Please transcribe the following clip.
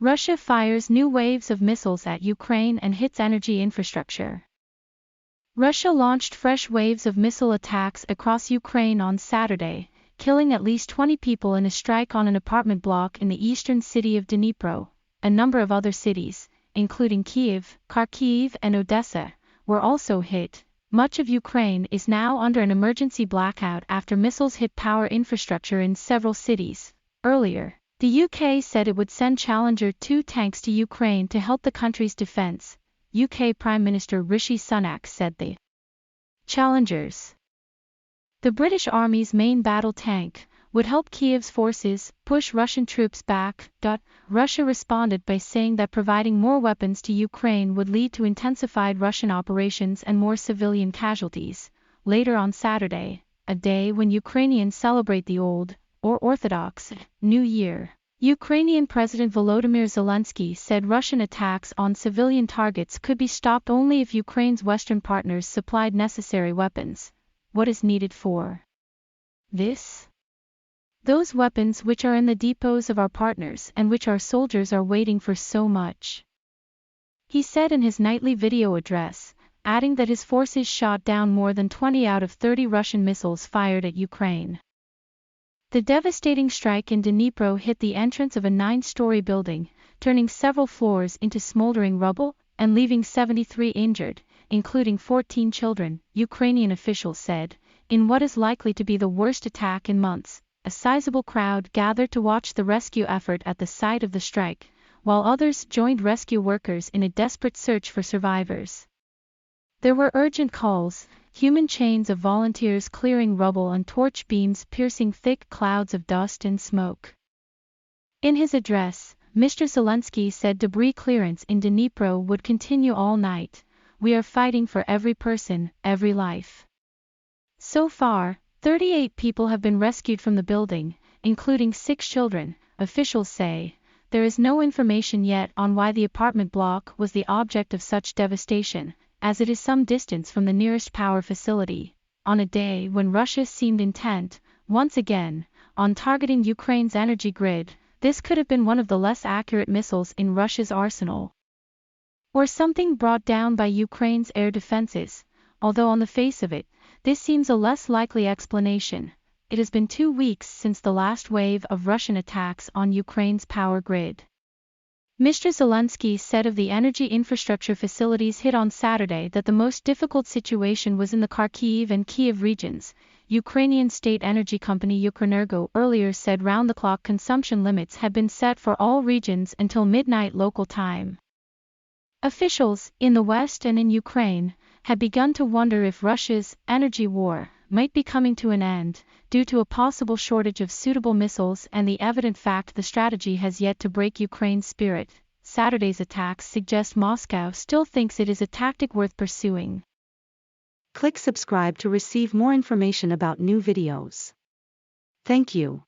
Russia fires new waves of missiles at Ukraine and hits energy infrastructure. Russia launched fresh waves of missile attacks across Ukraine on Saturday, killing at least 20 people in a strike on an apartment block in the eastern city of Dnipro. A number of other cities, including Kyiv, Kharkiv, and Odessa, were also hit. Much of Ukraine is now under an emergency blackout after missiles hit power infrastructure in several cities. Earlier, the UK said it would send Challenger 2 tanks to Ukraine to help the country's defense. UK Prime Minister Rishi Sunak said the Challengers, the British Army's main battle tank, would help Kyiv's forces push Russian troops back. Russia responded by saying that providing more weapons to Ukraine would lead to intensified Russian operations and more civilian casualties. Later on Saturday, a day when Ukrainians celebrate the Old, or Orthodox, New Year, Ukrainian President Volodymyr Zelensky said Russian attacks on civilian targets could be stopped only if Ukraine's Western partners supplied necessary weapons. What is needed for this? Those weapons which are in the depots of our partners and which our soldiers are waiting for so much, he said in his nightly video address, adding that his forces shot down more than 20 out of 30 Russian missiles fired at Ukraine. The devastating strike in Dnipro hit the entrance of a 9-story building, turning several floors into smoldering rubble, and leaving 73 injured, including 14 children, Ukrainian officials said, in what is likely to be the worst attack in months. A sizable crowd gathered to watch the rescue effort at the site of the strike, while others joined rescue workers in a desperate search for survivors. There were urgent calls, human chains of volunteers clearing rubble and torch beams piercing thick clouds of dust and smoke. In his address, Mr. Zelensky said debris clearance in Dnipro would continue all night. We are fighting for every person, every life. So far, 38 people have been rescued from the building, including 6 children, officials say. There is no information yet on why the apartment block was the object of such devastation, as it is some distance from the nearest power facility. On a day when Russia seemed intent, once again, on targeting Ukraine's energy grid, this could have been one of the less accurate missiles in Russia's arsenal. Or something brought down by Ukraine's air defenses, although on the face of it, this seems a less likely explanation. It has been 2 weeks since the last wave of Russian attacks on Ukraine's power grid. Mr. Zelensky said of the energy infrastructure facilities hit on Saturday that the most difficult situation was in the Kharkiv and Kyiv regions. Ukrainian state energy company Ukrenergo earlier said round-the-clock consumption limits had been set for all regions until midnight local time. Officials, in the West and in Ukraine, had begun to wonder if Russia's energy war might be coming to an end, due to a possible shortage of suitable missiles and the evident fact the strategy has yet to break Ukraine's spirit. Saturday's attacks suggest Moscow still thinks it is a tactic worth pursuing. Click subscribe to receive more information about new videos. Thank you.